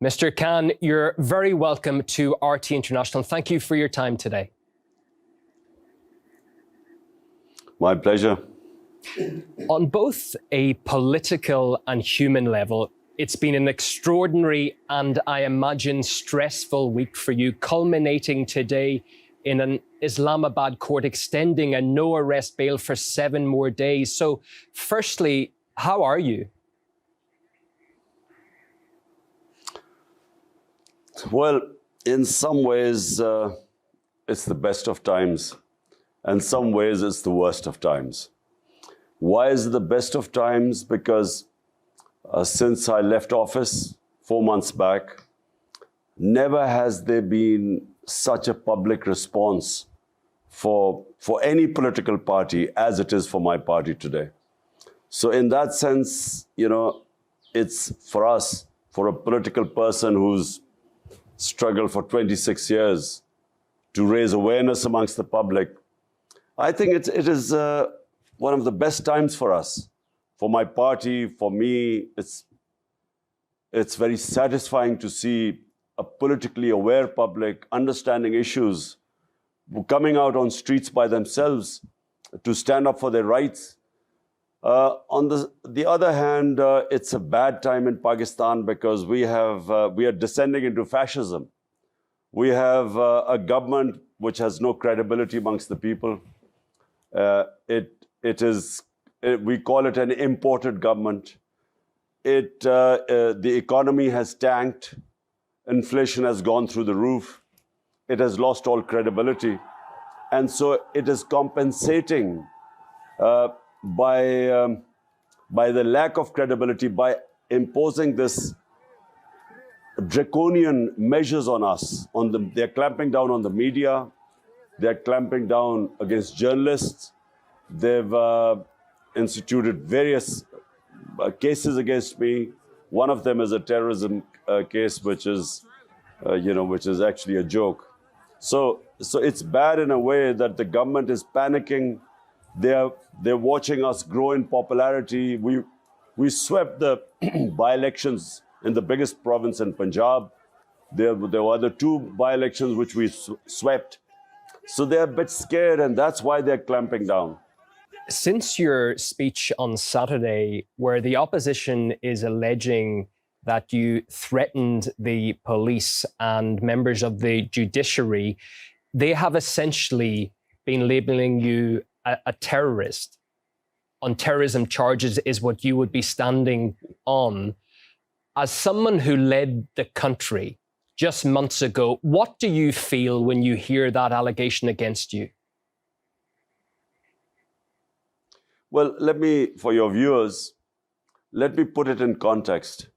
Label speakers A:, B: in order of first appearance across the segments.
A: Mr. Khan, you're very welcome to RT International. Thank you for your time today.
B: My pleasure.
A: On both a political and human level, it's been an extraordinary and, I imagine, stressful week for you, culminating today in an Islamabad court extending a no-arrest bail for 7 more days. So, firstly, how are you?
B: Well, in some ways, it's the best of times. And some ways, it's the worst of times. Why is it the best of times? Because since I left office 4 months back, never has there been such a public response for any political party as it is for my party today. So in that sense, you know, it's for us, for a political person who's struggled for 26 years to raise awareness amongst the public, I think it is one of the best times for us, for my party, for me. It's very satisfying to see a politically aware public understanding issues, coming out on streets by themselves to stand up for their rights. On the other hand, it's a bad time in Pakistan because we are descending into fascism. We have a government which has no credibility amongst the people. We call it an imported government. The economy has tanked. Inflation has gone through the roof. It has lost all credibility. And so it is compensating by the lack of credibility, by imposing this draconian measures on us. They're clamping down on the media. They're clamping down against journalists. They've instituted various cases against me. One of them is a terrorism case, which is actually a joke. So it's bad in a way that the government is panicking. They're watching us grow in popularity. We swept the by-elections in the biggest province in Punjab. There were other 2 by-elections which we swept. So they're a bit scared, and that's why they're clamping down.
A: Since your speech on Saturday, where the opposition is alleging that you threatened the police and members of the judiciary, they have essentially been labeling you a terrorist. On terrorism charges is what you would be standing on. As someone who led the country just months ago, what do you feel when you hear that allegation against you?
B: Well, for your viewers, let me put it in context.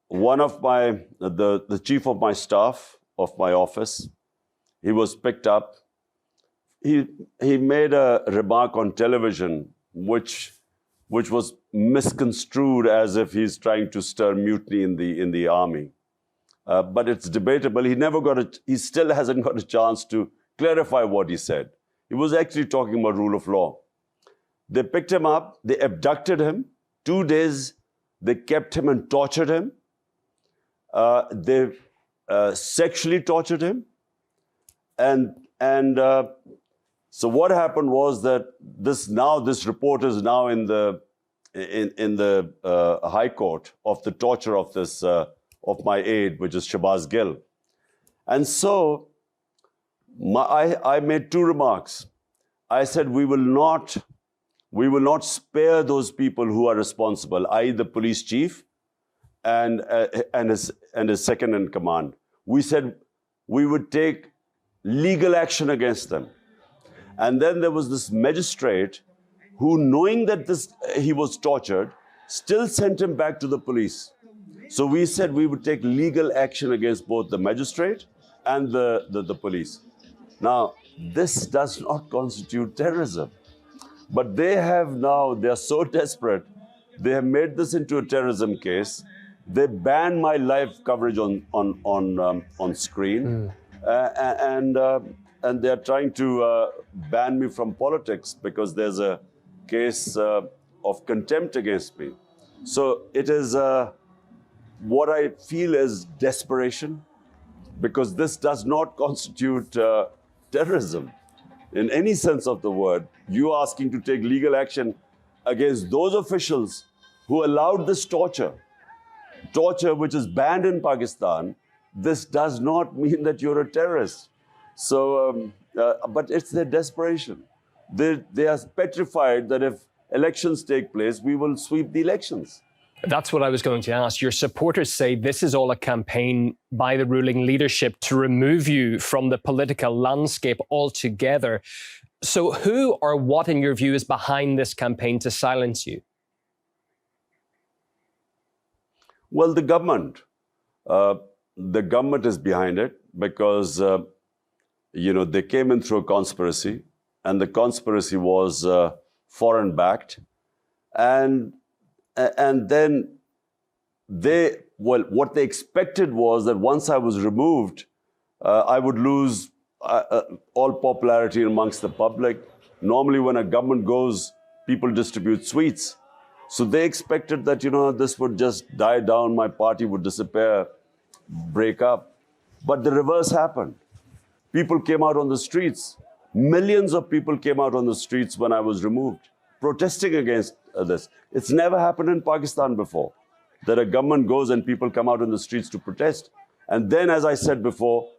B: One of the chief of my staff, of my office, he was picked up. He made a remark on television, which was misconstrued as if he's trying to stir mutiny in the army. But it's debatable. He still hasn't got a chance to clarify what he said. He was actually talking about rule of law. They picked him up, they abducted him. 2 days, they kept him and tortured him. They sexually tortured him. So what happened was that this report is now in the High Court of the torture of this of my aide, which is Shahbaz Gill. And so I made 2 remarks. I said we will not spare those people who are responsible, i.e. the police chief and his second in command. We said we would take legal action against them. And then there was this magistrate who, knowing that he was tortured, still sent him back to the police. So we said we would take legal action against both the magistrate and the police. Now, this does not constitute terrorism. But they're so desperate, they have made this into a terrorism case. They banned my live coverage on screen. And they're trying to ban me from politics because there's a case of contempt against me. So it is what I feel is desperation, because this does not constitute terrorism in any sense of the word. You asking to take legal action against those officials who allowed this torture which is banned in Pakistan. This does not mean that you're a terrorist. So, but it's their desperation. They are petrified that if elections take place, we will sweep the elections.
A: That's what I was going to ask. Your supporters say this is all a campaign by the ruling leadership to remove you from the political landscape altogether. So who or what, in your view, is behind this campaign to silence you?
B: Well, the government. The government is behind it because, they came in through a conspiracy, and the conspiracy was foreign-backed. And then what they expected was that once I was removed, I would lose all popularity amongst the public. Normally, when a government goes, people distribute sweets. So they expected that, this would just die down, my party would disappear, break up. But the reverse happened. People came out on the streets. Millions of people came out on the streets when I was removed, protesting against this. It's never happened in Pakistan before, that a government goes and people come out on the streets to protest. And then, as I said before,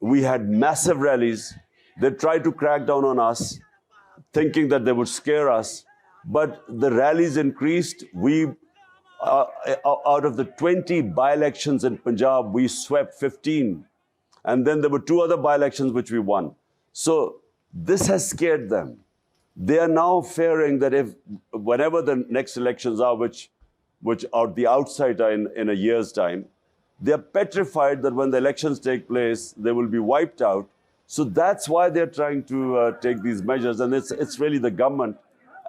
B: we had massive rallies. They tried to crack down on us, thinking that they would scare us. But the rallies increased. We, out of the 20 by-elections in Punjab, we swept 15. And then there were 2 other by-elections which we won. So this has scared them. They are now fearing that whenever the next elections are, which are the outside are in a year's time, they are petrified that when the elections take place, they will be wiped out. So that's why they're trying to take these measures. And it's really the government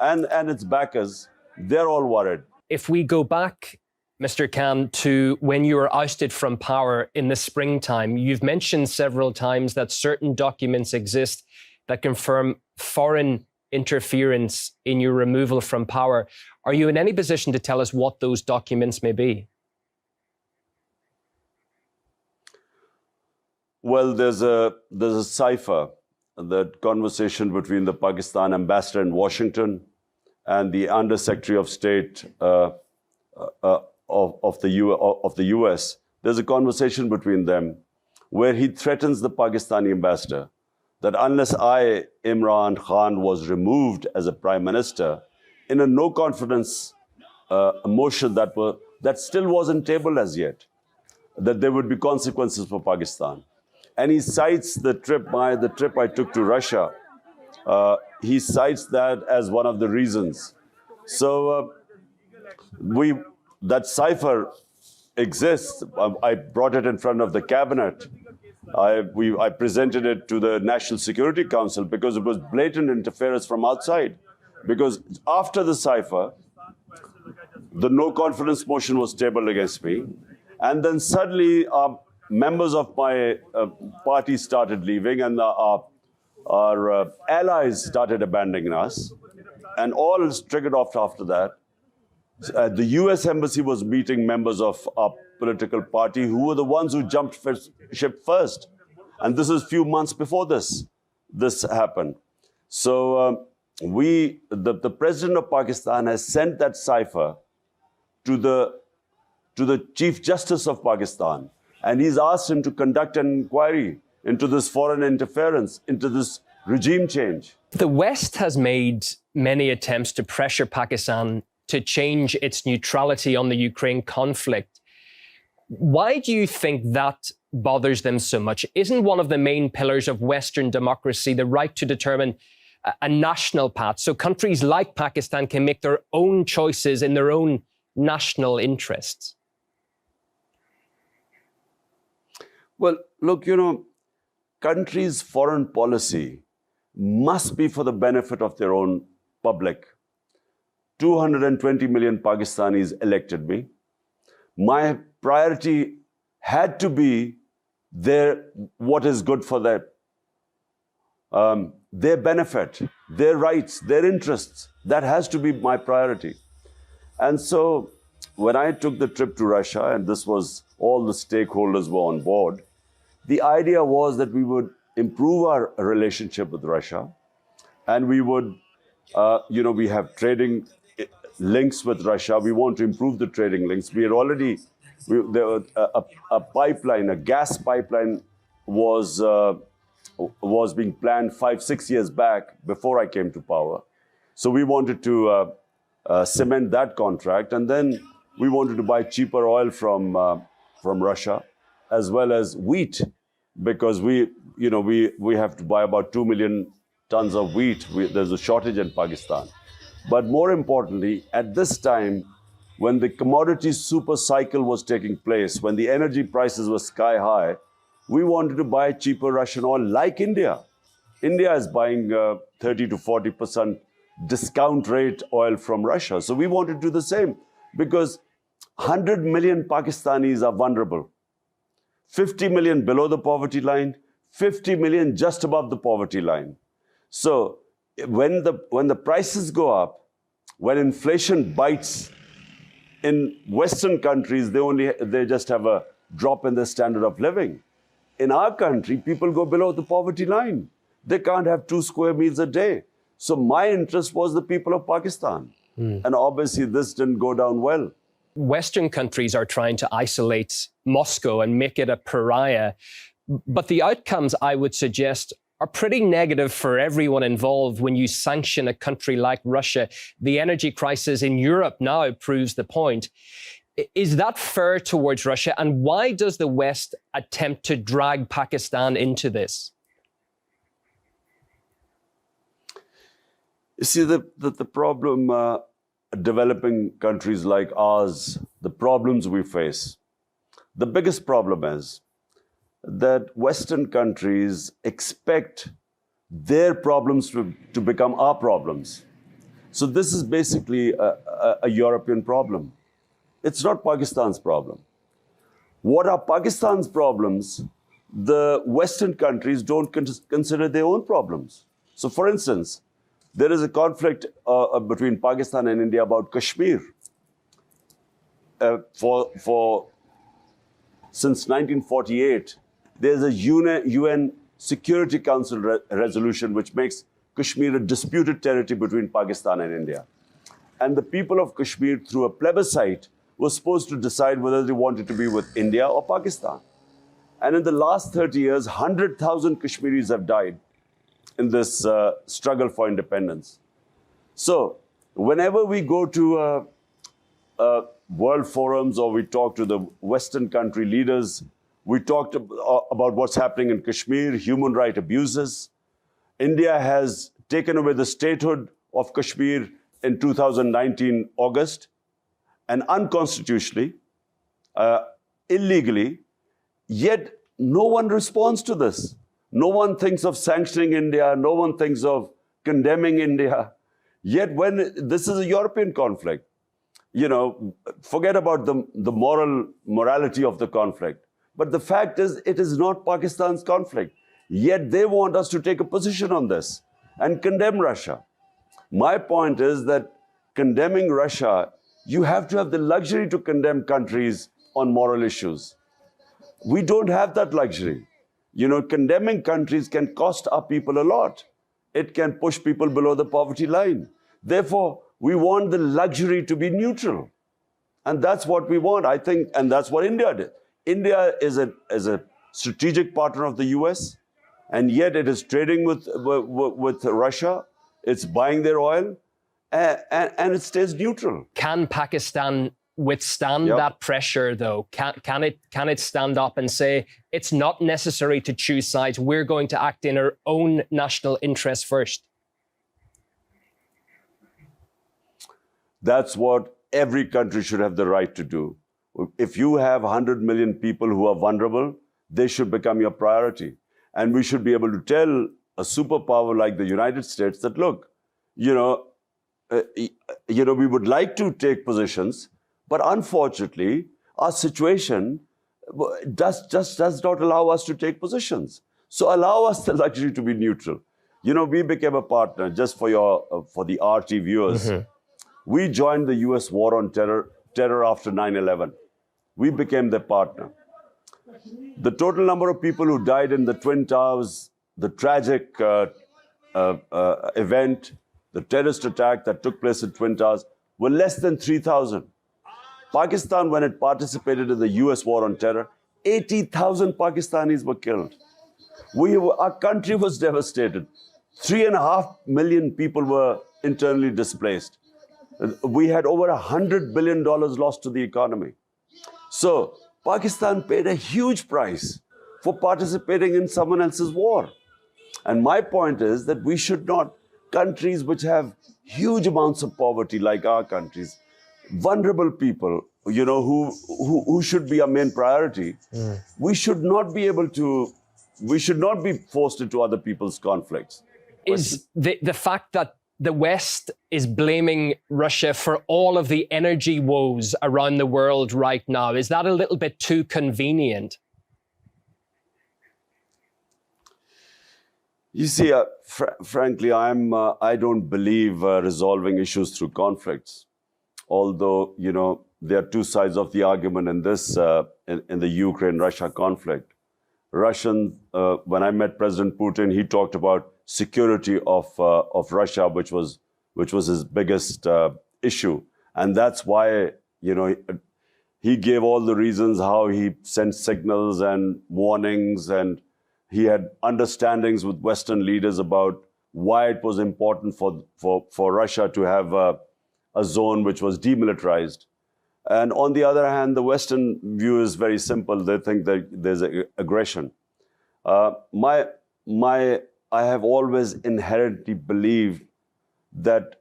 B: and its backers. They're all worried.
A: If we go back, Mr. Khan, to when you were ousted from power in the springtime, you've mentioned several times that certain documents exist that confirm foreign interference in your removal from power. Are you in any position to tell us what those documents may be?
B: Well, there's a cipher, that conversation between the Pakistan ambassador in Washington and the Under Secretary of State of the US. There's a conversation between them where he threatens the Pakistani ambassador that unless I, Imran Khan, was removed as a prime minister in a no-confidence motion that still wasn't tabled as yet, that there would be consequences for Pakistan. And he cites the trip I took to Russia. He cites that as one of the reasons. So that cipher exists. I brought it in front of the cabinet. I presented it to the National Security Council because it was blatant interference from outside. Because after the cipher, the no-confidence motion was tabled against me. And then suddenly, members of my party started leaving, and our allies started abandoning us. And all triggered off after that. The US Embassy was meeting members of our political party who were the ones who jumped ship first. And this is a few months before this happened. So the president of Pakistan has sent that cipher to the Chief Justice of Pakistan. And he's asked him to conduct an inquiry into this foreign interference, into this regime change.
A: The West has made many attempts to pressure Pakistan to change its neutrality on the Ukraine conflict. Why do you think that bothers them so much? Isn't one of the main pillars of Western democracy the right to determine a national path, so countries like Pakistan can make their own choices in their own national interests?
B: Well, look, countries' foreign policy must be for the benefit of their own public. 220 million Pakistanis elected me. My priority had to be what is good for them. Their benefit, their rights, their interests. That has to be my priority. And so when I took the trip to Russia, and this was all the stakeholders were on board, the idea was that we would improve our relationship with Russia, and we would, we have trading links with Russia. We want to improve the trading links. We had already, there was a pipeline, a gas pipeline was being planned 5-6 years back before I came to power. So we wanted to cement that contract, and then we wanted to buy cheaper oil from Russia, as well as wheat, because we have to buy about 2 million tons of wheat. There's a shortage in Pakistan. But more importantly, at this time, when the commodity super cycle was taking place, when the energy prices were sky high, we wanted to buy cheaper Russian oil like India. India is buying 30 to 40% discount rate oil from Russia. So we wanted to do the same, because 100 million Pakistanis are vulnerable. 50 million below the poverty line, 50 million just above the poverty line. So when the prices go up, when inflation bites, in Western countries, they just have a drop in the standard of living. In our country, people go below the poverty line. They can't have 2 square meals a day. So my interest was the people of Pakistan. And obviously this didn't go down well.
A: Western countries are trying to isolate Moscow and make it a pariah. But the outcomes, I would suggest, are pretty negative for everyone involved when you sanction a country like Russia. The energy crisis in Europe now proves the point. Is that fair towards Russia? And why does the West attempt to drag Pakistan into this?
B: You see, the problem, developing countries like ours, the problems we face, the biggest problem is that Western countries expect their problems to become our problems. So this is basically a European problem. It's not Pakistan's problem. What are Pakistan's problems? The Western countries don't consider their own problems. So for instance, there is a conflict between Pakistan and India about Kashmir. Since 1948, there's a UN Security Council resolution which makes Kashmir a disputed territory between Pakistan and India. And the people of Kashmir, through a plebiscite, were supposed to decide whether they wanted to be with India or Pakistan. And in the last 30 years, 100,000 Kashmiris have died in this struggle for independence. So whenever we go to world forums or we talk to the Western country leaders, we talked about what's happening in Kashmir, human rights abuses. India has taken away the statehood of Kashmir in 2019 August, and unconstitutionally, illegally, yet no one responds to this. No one thinks of sanctioning India, no one thinks of condemning India. Yet when this is a European conflict, forget about the morality of the conflict. But the fact is, it is not Pakistan's conflict. Yet they want us to take a position on this and condemn Russia. My point is that condemning Russia, you have to have the luxury to condemn countries on moral issues. We don't have that luxury. Condemning countries can cost our people a lot. It can push people below the poverty line. Therefore, we want the luxury to be neutral. And that's what we want, I think, and that's what India did. India is a strategic partner of the US, and yet it is trading with Russia. It's buying their oil, and it stays neutral.
A: Can Pakistan withstand that pressure, though? Can it stand up and say, it's not necessary to choose sides, we're going to act in our own national interests first?
B: That's what every country should have the right to do. If you have 100 million people who are vulnerable, they should become your priority. And we should be able to tell a superpower like the United States that, look, we would like to take positions, but unfortunately, our situation does not allow us to take positions. So allow us the luxury to be neutral. We became a partner, just for the RT viewers. We joined the US war on terror terror after 9/11. We became their partner. The total number of people who died in the Twin Towers, the tragic event, the terrorist attack that took place in Twin Towers, were less than 3,000. Pakistan, when it participated in the US war on terror, 80,000 Pakistanis were killed. Our country was devastated. 3.5 million people were internally displaced. We had over $100 billion lost to the economy. So Pakistan paid a huge price for participating in someone else's war. And my point is that we should not, countries which have huge amounts of poverty like our countries, vulnerable people, who should be our main priority, we should not be forced into other people's conflicts.
A: Is the fact that the West is blaming Russia for all of the energy woes around the world right now, is that a little bit too convenient?
B: You see, frankly, I don't believe resolving issues through conflicts. Although, there are two sides of the argument in this, in the Ukraine-Russia conflict. When I met President Putin, he talked about security of Russia, which was his biggest issue. And that's why, he gave all the reasons how he sent signals and warnings, and he had understandings with Western leaders about why it was important for Russia to have a zone which was demilitarized. And on the other hand, the Western view is very simple. They think that there's aggression. I have always inherently believed that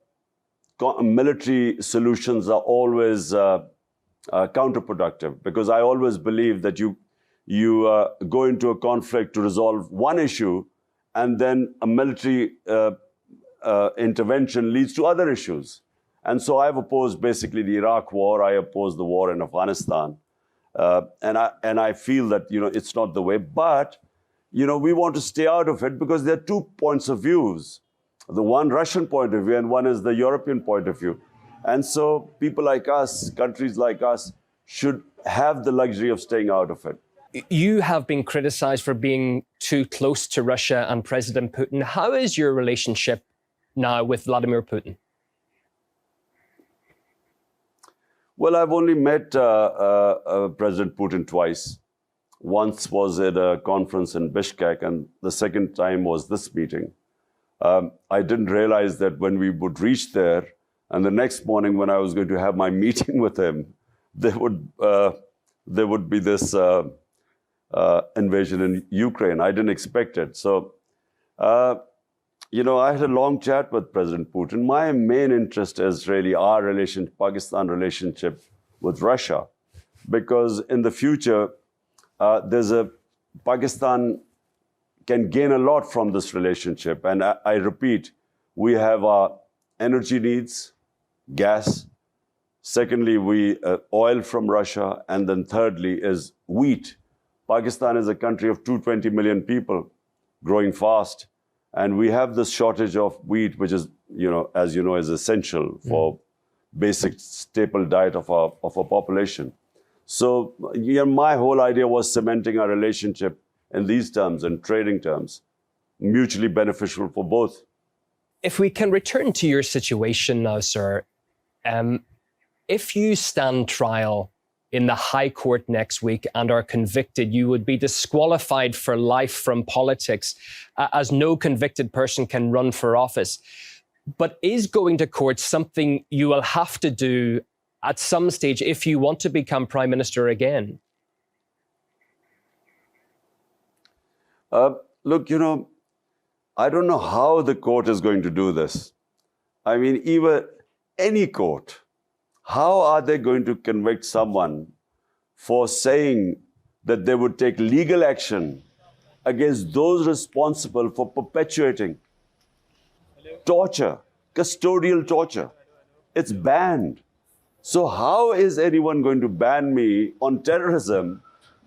B: military solutions are always counterproductive, because I always believe that you go into a conflict to resolve one issue, and then a military intervention leads to other issues. And so I've opposed basically the Iraq war. I opposed the war in Afghanistan. And I feel that, it's not the way. But, we want to stay out of it because there are two points of views. The one Russian point of view and one is the European point of view. And so people like us, countries like us, should have the luxury of staying out of it.
A: You have been criticized for being too close to Russia and President Putin. How is your relationship now with Vladimir Putin?
B: Well, I've only met President Putin twice. Once was at a conference in Bishkek, and the second time was this meeting. I didn't realize that when we would reach there, and the next morning when I was going to have my meeting with him, there would be this invasion in Ukraine. I didn't expect it. So, I had a long chat with President Putin. My main interest is really our Pakistan relationship with Russia, because in the future, Pakistan can gain a lot from this relationship. And I repeat, we have our energy needs, gas. Secondly, oil from Russia. And then thirdly is wheat. Pakistan is a country of 220 million people, growing fast. And we have this shortage of wheat, which is, as you know, is essential for basic staple diet of our population. So my whole idea was cementing our relationship in these terms, in trading terms, mutually beneficial for both.
A: If we can return to your situation now, sir, if you stand trial in the High Court next week and are convicted, you would be disqualified for life from politics, as no convicted person can run for office. But is going to court something you will have to do at some stage if you want to become Prime Minister again?
B: Look, I don't know how the court is going to do this. I mean, even any court, how are they going to convict someone for saying that they would take legal action against those responsible for perpetuating torture, custodial torture? It's banned. So how is anyone going to ban me on terrorism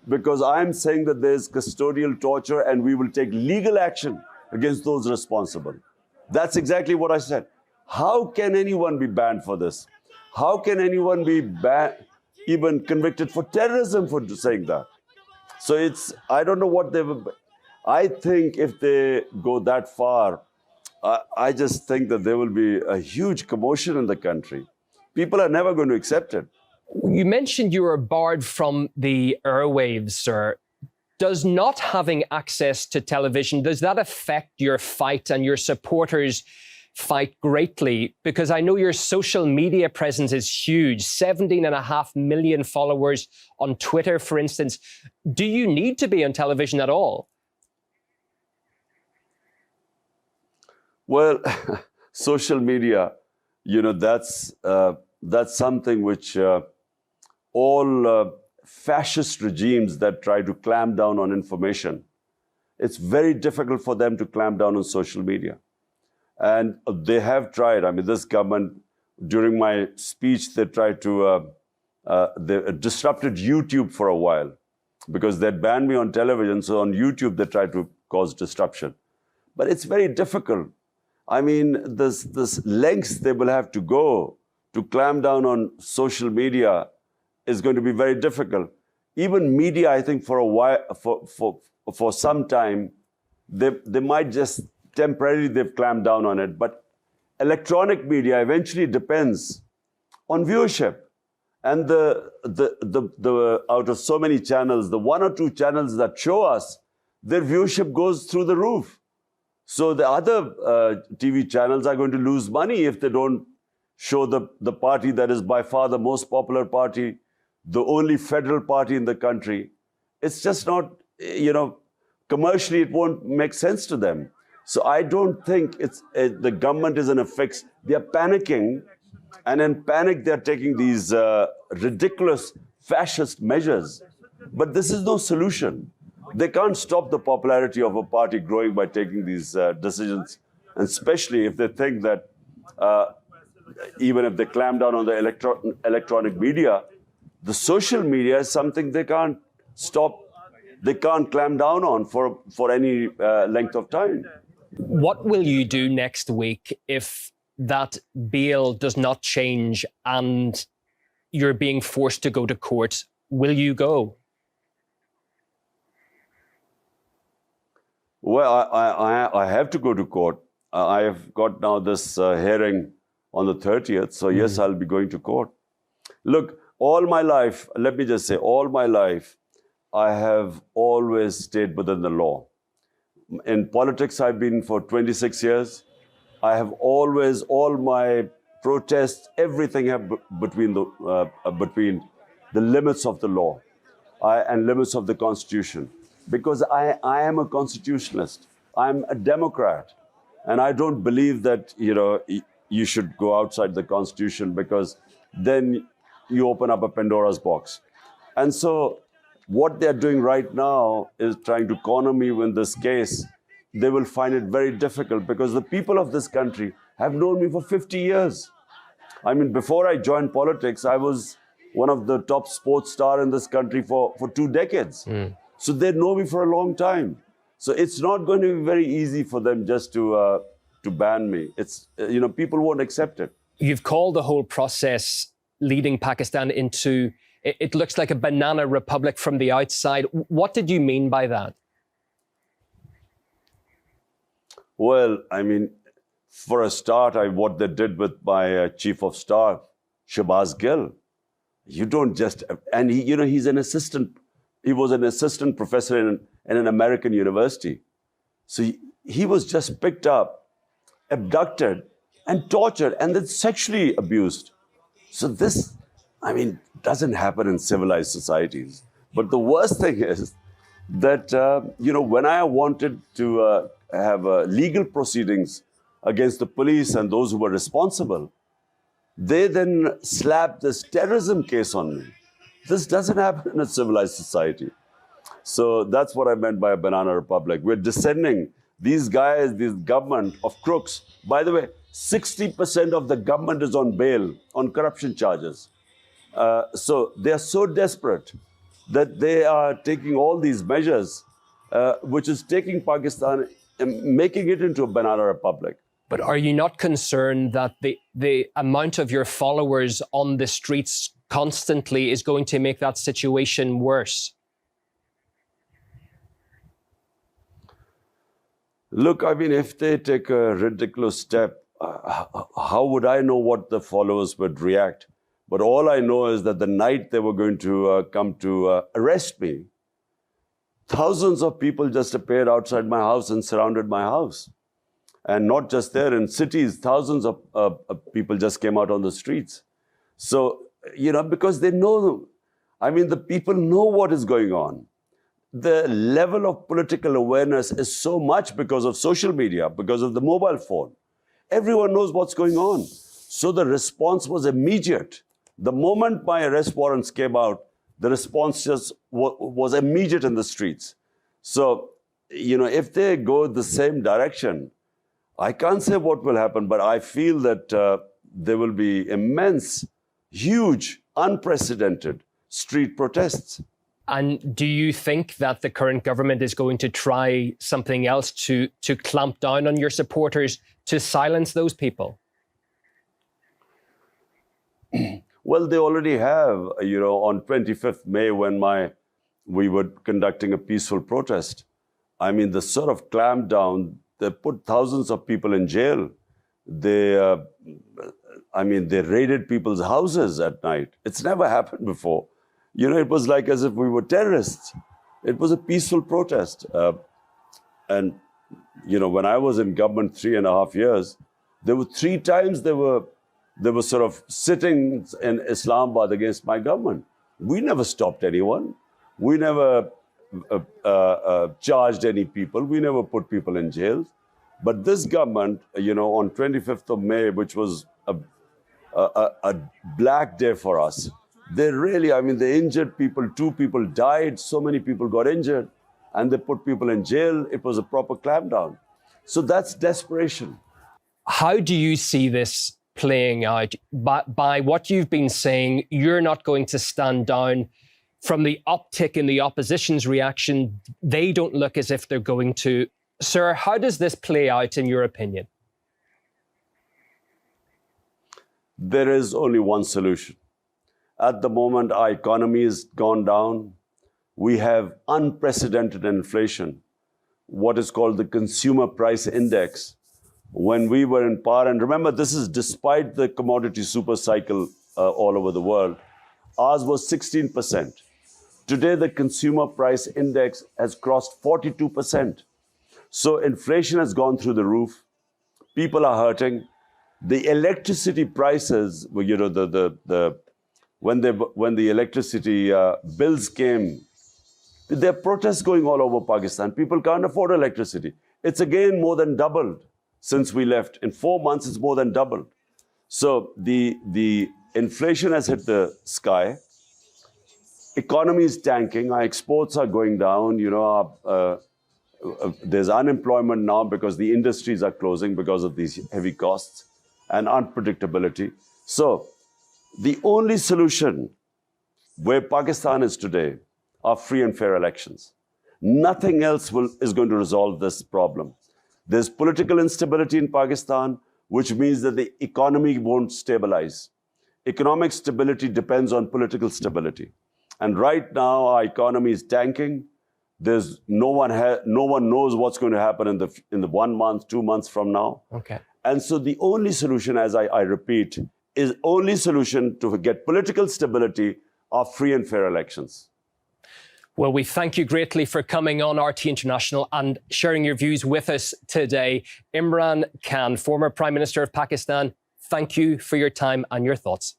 B: because I'm saying that there's custodial torture and we will take legal action against those responsible? That's exactly what I said. How can anyone be banned for this? How can anyone be even convicted for terrorism for saying that? So I don't know what they will. I think if they go that far, I just think that there will be a huge commotion in the country. People are never going to accept it.
A: You mentioned you were barred from the airwaves, sir. Does not having access to television, does that affect your fight and your supporters' fight greatly? Because I know your social media presence is huge, 17.5 million followers on Twitter, for instance. Do you need to be on television at all?
B: Well, social media, that's something which all fascist regimes that try to clamp down on information, it's very difficult for them to clamp down on social media. And they have tried. I mean, this government, during my speech, they tried to, they disrupted YouTube for a while because they'd banned me on television. So on YouTube, they tried to cause disruption. But it's very difficult. I mean, this lengths they will have to go to clamp down on social media is going to be very difficult. Even media, I think, for a while, for some time, they might just temporarily they've clamped down on it. But electronic media eventually depends on viewership. And the out of so many channels, the 1 or 2 channels that show us, their viewership goes through the roof. So the other TV channels are going to lose money if they don't show the party that is by far the most popular party, the only federal party in the country. It's just not, commercially it won't make sense to them. So I don't think the government is in a fix. They're panicking, and in panic they're taking these ridiculous fascist measures. But this is no solution. They can't stop the popularity of a party growing by taking these decisions, and especially if they think that even if they clamp down on the electronic media, the social media is something they can't stop, they can't clamp down on for any length of time.
A: What will you do next week if that bail does not change and you're being forced to go to court? Will you go?
B: Well, I have to go to court. I have got now this hearing on the 30th. So yes, I'll be going to court. Look, all my life, let me just say, all my life, I have always stayed within the law. In politics, I've been for 26 years. I have always, all my protests, everything have between the limits of the law and limits of the Constitution. Because I am a constitutionalist. I'm a Democrat. And I don't believe that, you should go outside the Constitution, because then you open up a Pandora's box. And so what they're doing right now is trying to corner me in this case. They will find it very difficult because the people of this country have known me for 50 years. I mean, before I joined politics, I was one of the top sports stars in this country for 2 decades. So they know me for a long time. So it's not going to be very easy for them just to ban me. It's, people won't accept it.
A: You've called the whole process leading Pakistan into, it looks like a banana republic from the outside. What did you mean by that?
B: Well, I mean, for a start, what they did with my chief of staff, Shahbaz Gill, you don't just, and he's an assistant. He was an assistant professor in an American university. So he was just picked up, abducted, and tortured, and then sexually abused. So this, doesn't happen in civilized societies. But the worst thing is that, when I wanted to have legal proceedings against the police and those who were responsible, they then slapped this terrorism case on me. This doesn't happen in a civilized society. So that's what I meant by a banana republic. We're descending. These guys, this government of crooks. By the way, 60% of the government is on bail, on corruption charges. So they are so desperate that they are taking all these measures, which is taking Pakistan and making it into a banana republic.
A: But are you not concerned that the amount of your followers on the streets constantly is going to make that situation worse?
B: Look, I mean, if they take a ridiculous step, how would I know what the followers would react? But all I know is that the night they were going to come to arrest me, thousands of people just appeared outside my house and surrounded my house. And not just there, in cities, thousands of people just came out on the streets. So, you know, because they know, I mean, the people know what is going on. The level of political awareness is so much because of social media, because of the mobile phone. Everyone knows what's going on. So the response was immediate. The moment my arrest warrants came out, the response just was immediate in the streets. So, you know, if they go the same direction, I can't say what will happen, but I feel that there will be immense, huge, unprecedented street protests.
A: And do you think that the current government is going to try something else to clamp down on your supporters, to silence those people?
B: Well, they already have, you know, on 25th May when we were conducting a peaceful protest. I mean, the sort of clamp down, they put thousands of people in jail. They raided people's houses at night. It's never happened before. You know, it was like as if we were terrorists. It was a peaceful protest. And, you know, when I was in government 3.5 years, there were 3 times they were sort of sitting in Islamabad against my government. We never stopped anyone. We never charged any people. We never put people in jail. But this government, you know, on 25th of May, which was a black day for us, they really, I mean, they injured people. 2 people died. So many people got injured. And they put people in jail. It was a proper clampdown. So that's desperation.
A: How do you see this playing out? By what you've been saying, you're not going to stand down. From the uptick in the opposition's reaction, they don't look as if they're going to. Sir, how does this play out in your opinion?
B: There is only one solution. At the moment, our economy has gone down. We have unprecedented inflation, what is called the Consumer Price Index. When we were in power, and remember, this is despite the commodity super cycle all over the world, ours was 16%. Today, the Consumer Price Index has crossed 42%. So inflation has gone through the roof. People are hurting. The electricity prices, you know, when the electricity bills came, there are protests going all over Pakistan. People can't afford electricity. It's again more than doubled since we left. In 4 months, it's more than doubled. So the inflation has hit the sky. Economy is tanking. Our exports are going down. You know, there's unemployment now because the industries are closing because of these heavy costs and unpredictability. So the only solution where Pakistan is today are free and fair elections. Nothing else is going to resolve this problem. There's political instability in Pakistan, which means that the economy won't stabilize. Economic stability depends on political stability. And right now, our economy is tanking. There's no one knows what's going to happen in the 1 month, 2 months from now.
A: Okay.
B: And so the only solution, as I repeat, is only solution to get political stability are free and fair elections.
A: Well, we thank you greatly for coming on RT International and sharing your views with us today. Imran Khan, former Prime Minister of Pakistan, thank you for your time and your thoughts.